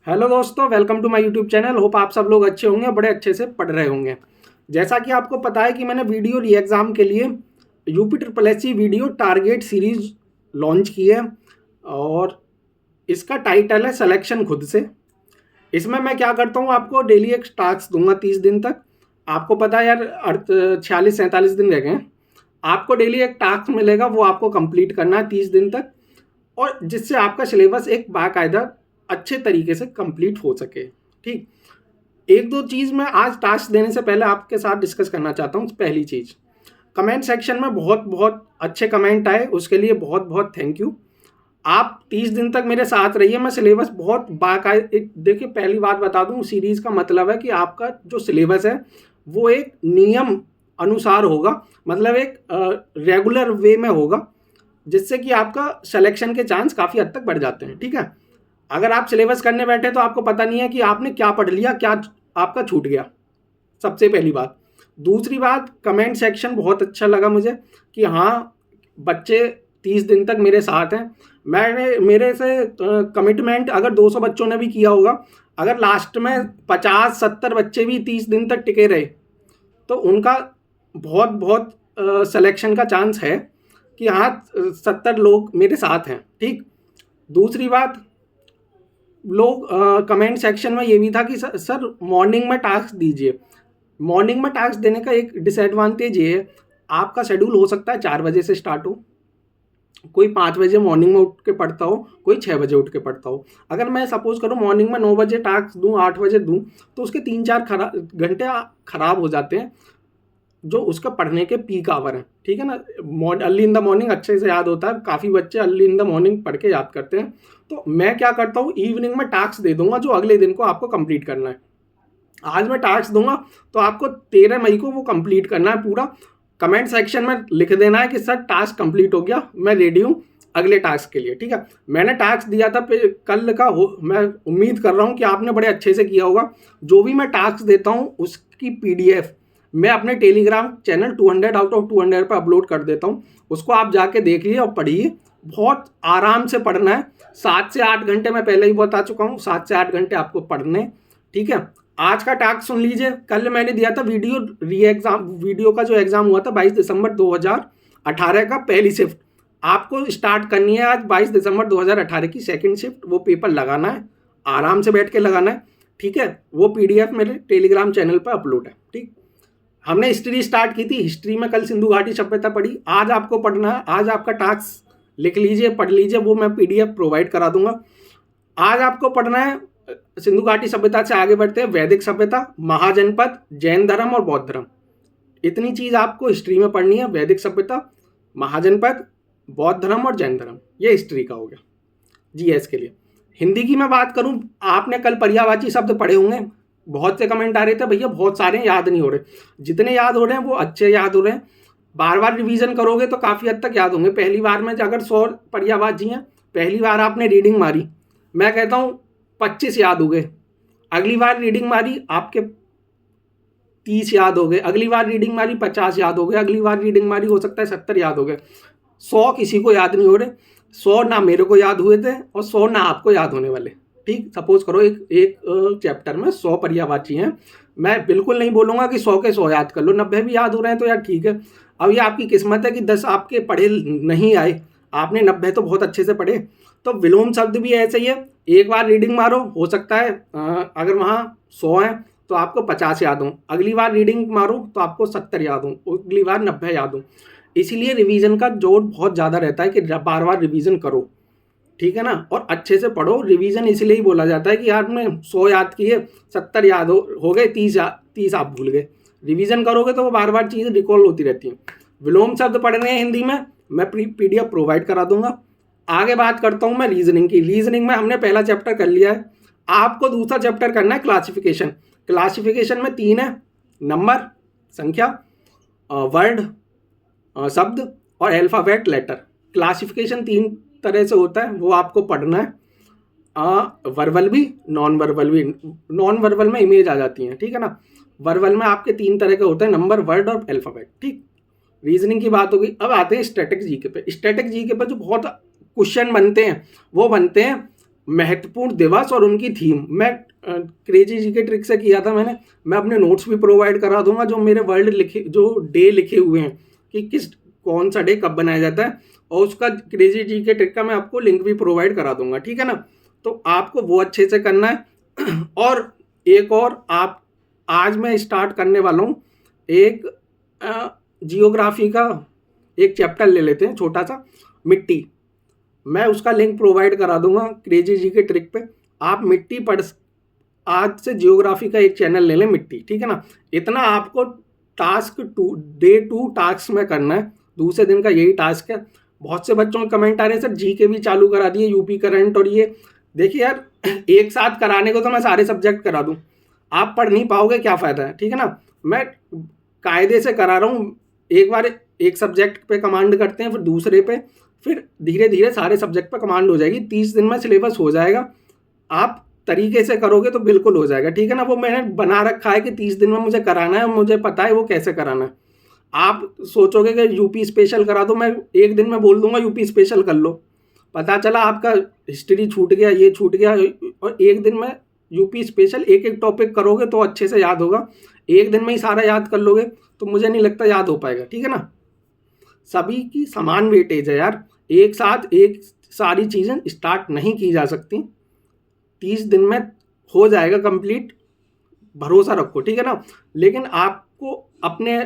Hello दोस्तों, welcome to my YouTube channel. Hope आप सब लोग अच्छे होंगे, बड़े अच्छे से पढ़ रहे होंगे। जैसा कि आपको पता है कि मैंने वीडियो री एग्ज़ाम के लिए UP triple S C video target series launch की है और इसका टाइटल है सिलेक्शन खुद से। इसमें मैं क्या करता हूँ, आपको डेली एक टास्क दूंगा 30 दिन तक। आपको पता है यार, 46-47 दिन रह गए हैं। आपको डेली एक टास्क मिलेगा, वो आपको कंप्लीट करना है 30 दिन तक, और जिससे आपका सिलेबस एक बाकायदा अच्छे तरीके से कंप्लीट हो सके। ठीक, एक दो चीज़ मैं आज टास्क देने से पहले आपके साथ डिस्कस करना चाहता हूँ। पहली चीज़, कमेंट सेक्शन में बहुत बहुत अच्छे कमेंट आए, उसके लिए बहुत बहुत थैंक यू। आप 30 दिन तक मेरे साथ रहिए। मैं सिलेबस बहुत बाकायदा, देखिए पहली बात बता दूं, सीरीज़ का मतलब है कि आपका जो सिलेबस है वो एक नियम अनुसार होगा, मतलब एक रेगुलर वे में होगा, जिससे कि आपका सिलेक्शन के चांस काफ़ी हद तक बढ़ जाते हैं। ठीक है, अगर आप सिलेबस करने बैठे तो आपको पता नहीं है कि आपने क्या पढ़ लिया, क्या आपका छूट गया। सबसे पहली बात। दूसरी बात, कमेंट सेक्शन बहुत अच्छा लगा मुझे कि हाँ, बच्चे 30 दिन तक मेरे साथ हैं। मैंने मेरे से कमिटमेंट अगर 200 बच्चों ने भी किया होगा, अगर लास्ट में 50-70 बच्चे भी 30 दिन तक टिके रहे तो उनका बहुत बहुत सिलेक्शन का चांस है कि हाँ, 70 लोग मेरे साथ हैं। ठीक, दूसरी बात, लोग कमेंट सेक्शन में ये भी था कि सर मॉर्निंग में टास्क दीजिए। मॉर्निंग में टास्क देने का एक डिसएडवांटेज ये है, आपका शेड्यूल हो सकता है 4 बजे से स्टार्ट हो, कोई 5 बजे मॉर्निंग में उठ के पढ़ता हो, कोई 6 बजे उठ के पढ़ता हो। अगर मैं सपोज करूँ मॉर्निंग में 9 बजे टास्क दूँ, 8 बजे दूँ, तो उसके 3-4 घंटे खराब हो जाते हैं, जो उसका पढ़ने के पीक आवर हैं। ठीक है ना, अर्ली इन द मॉर्निंग अच्छे से याद होता है, काफ़ी बच्चे अर्ली इन द मॉर्निंग पढ़ के याद करते हैं। तो मैं क्या करता हूँ, इवनिंग में टास्क दे दूंगा जो अगले दिन को आपको कंप्लीट करना है। आज मैं टास्क दूंगा तो आपको 13 मई को वो कंप्लीट करना है पूरा। कमेंट सेक्शन में लिख देना है कि सर टास्क कंप्लीट हो गया, मैं रेडी हूँ अगले टास्क के लिए। ठीक है, मैंने टास्क दिया था कल का मैं उम्मीद कर रहा हूँ कि आपने बड़े अच्छे से किया होगा। जो भी मैं टास्क देता हूँ उसकी पीडीएफ मैं अपने टेलीग्राम चैनल 200 आउट ऑफ 200 पर अपलोड कर देता हूँ। उसको आप जाके देखिए और पढ़िए, बहुत आराम से पढ़ना है। 7 से 8 घंटे मैं पहले ही बता चुका हूँ, 7 से 8 घंटे आपको पढ़ने। ठीक है, आज का टास्क सुन लीजिए। कल मैंने दिया था वीडियो री एग्जाम, वीडियो का जो एग्जाम हुआ था 22 दिसंबर 2018 का पहली शिफ्ट, आपको स्टार्ट करनी है आज 22 दिसंबर 2018 की सेकंड शिफ्ट। वो पेपर लगाना है, आराम से बैठ के लगाना है। ठीक है, वो पीडीएफ मेरे टेलीग्राम चैनल पर अपलोड है। ठीक, हमने हिस्ट्री स्टार्ट की थी, हिस्ट्री में कल सिंधु घाटी सभ्यता पढ़ी। आज आपको पढ़ना है, आज आपका टास्क लिख लीजिए, पढ़ लीजिए, वो मैं पीडीएफ प्रोवाइड करा दूंगा। आज आपको पढ़ना है सिंधु घाटी सभ्यता से आगे बढ़ते हैं वैदिक सभ्यता, महाजनपद, जैन धर्म और बौद्ध धर्म। इतनी चीज आपको हिस्ट्री में पढ़नी है, वैदिक सभ्यता, महाजनपद, बौद्ध धर्म और जैन धर्म। ये हिस्ट्री का हो गया जीएस के लिए। हिंदी की मैं बात करूं, आपने कल पर्यायवाची शब्द पढ़े होंगे। बहुत से कमेंट आ रहे थे, भैया बहुत सारे याद नहीं हो रहे। जितने याद हो रहे हैं वो अच्छे याद हो रहे हैं। बार बार रिवीजन करोगे तो काफ़ी हद तक याद होंगे। पहली बार में अगर 100 पर्यायवाची हैं, पहली बार आपने रीडिंग मारी, मैं कहता हूँ 25 याद हो गए। अगली बार रीडिंग मारी आपके 30 याद हो गए, अगली बार रीडिंग मारी 50 याद हो गए, अगली बार रीडिंग मारी हो सकता है 70 याद हो गए। 100 किसी को याद नहीं हो रहे। 100 ना मेरे को याद हुए थे और 100 ना आपको याद होने वाले। ठीक, सपोज करो एक एक चैप्टर में 100 पर्यायवाची हैं, मैं बिल्कुल नहीं बोलूंगा कि 100 के 100 याद कर लो। 90 भी याद हो रहे हैं तो यार ठीक है। अब ये आपकी किस्मत है कि 10 आपके पढ़े नहीं आए, आपने 90 तो बहुत अच्छे से पढ़े। तो विलोम शब्द भी ऐसे ही है, एक बार रीडिंग मारो, हो सकता है अगर वहाँ 100 है तो आपको 50 याद हो, अगली बार रीडिंग मारो तो आपको 70 याद हो, अगली बार 90 याद हो। इसीलिए रिवीजन का जोर बहुत ज़्यादा रहता है कि बार बार रिवीजन करो। ठीक है ना, और अच्छे से पढ़ो। रिवीजन इसलिए ही बोला जाता है कि आपने 100 याद किए, 70 याद हो गए, 30 आप भूल गए। रिवीजन करोगे तो वो बार बार चीज़ें रिकॉल होती रहती हैं। विलोम शब्द पढ़ने हैं हिंदी में, मैं पीडीएफ प्रोवाइड करा दूंगा। आगे बात करता हूँ मैं रीजनिंग की। रीजनिंग में हमने पहला चैप्टर कर लिया है, आपको दूसरा चैप्टर करना है क्लासिफिकेशन। क्लासिफिकेशन में 3 है, नंबर, संख्या, वर्ड, शब्द, और अल्फ़ाबेट लेटर। क्लासिफिकेशन 3 तरह से होता है, वो आपको पढ़ना है। वर्बल भी, नॉन वर्बल भी। नॉन वर्बल में इमेज आ जाती है, ठीक है ना। वर्बल में आपके 3 तरह के होते हैं, नंबर, वर्ड और अल्फ़ाबेट। ठीक, रीजनिंग की बात हो गई। अब आते हैं स्टैटिक जीके पे। स्टैटिक जीके पे जो बहुत क्वेश्चन बनते हैं वो बनते हैं महत्वपूर्ण दिवस और उनकी थीम मैं क्रेजी जी के ट्रिक से किया था मैंने। मैं अपने नोट्स भी प्रोवाइड करा दूंगा, जो मेरे वर्ल्ड लिखे, जो डे लिखे हुए हैं कि किस कौन सा डे कब बनाया जाता है, और उसका क्रेजी जी के ट्रिक का मैं आपको लिंक भी प्रोवाइड करा दूंगा, ठीक है ना। तो आपको वो अच्छे से करना है। और एक और आप, आज मैं स्टार्ट करने वाला हूँ एक जियोग्राफी का एक चैप्टर ले लेते हैं छोटा सा, मिट्टी। मैं उसका लिंक प्रोवाइड करा दूंगा क्रेजी जी के ट्रिक पे। आप मिट्टी पढ़, आज से जियोग्राफी का एक चैनल ले लें मिट्टी, ठीक है ना। इतना आपको टास्क डे 2 टास्क में करना है, दूसरे दिन का यही टास्क है। बहुत से बच्चों के कमेंट आ रहे हैं सर जी के भी चालू करा दिए, यूपी करंट और ये। देखिए यार, एक साथ कराने को तो मैं सारे सब्जेक्ट करा दूं, आप पढ़ नहीं पाओगे, क्या फ़ायदा है, ठीक है ना। मैं कायदे से करा रहा हूँ, एक बार एक सब्जेक्ट पे कमांड करते हैं, फिर दूसरे पे, फिर धीरे धीरे सारे सब्जेक्ट पे कमांड हो जाएगी। 30 दिन में सिलेबस हो जाएगा, आप तरीके से करोगे तो बिल्कुल हो जाएगा, ठीक है ना। वो मैंने बना रखा है कि 30 दिन में मुझे कराना है, मुझे पता है वो कैसे कराना है। आप सोचोगे कि यूपी स्पेशल करा दो, मैं एक दिन में बोल दूंगा यूपी स्पेशल कर लो, पता चला आपका हिस्ट्री छूट गया, ये छूट गया। और एक दिन में यूपी स्पेशल एक एक टॉपिक करोगे तो अच्छे से याद होगा। एक दिन में ही सारा याद कर लोगे तो मुझे नहीं लगता याद हो पाएगा, ठीक है ना। सभी की समान वेटेज है यार, एक साथ एक सारी चीज़ें स्टार्ट नहीं की जा सकती। 30 दिन में हो जाएगा कंप्लीट, भरोसा रखो, ठीक है ना। लेकिन आपको अपने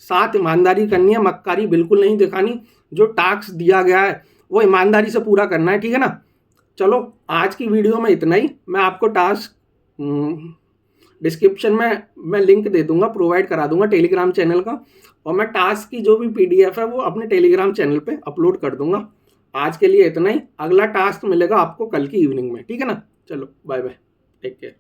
साथ ईमानदारी करनी है, मक्कारी बिल्कुल नहीं दिखानी। जो टास्क दिया गया है वो ईमानदारी से पूरा करना है, ठीक है ना। चलो आज की वीडियो में इतना ही। मैं आपको टास्क डिस्क्रिप्शन में मैं लिंक दे दूंगा, प्रोवाइड करा दूंगा टेलीग्राम चैनल का, और मैं टास्क की जो भी PDF है वो अपने टेलीग्राम चैनल पे अपलोड कर दूंगा। आज के लिए इतना ही, अगला टास्क मिलेगा आपको कल की इवनिंग में, ठीक है ना। चलो बाय बाय, टेक केयर।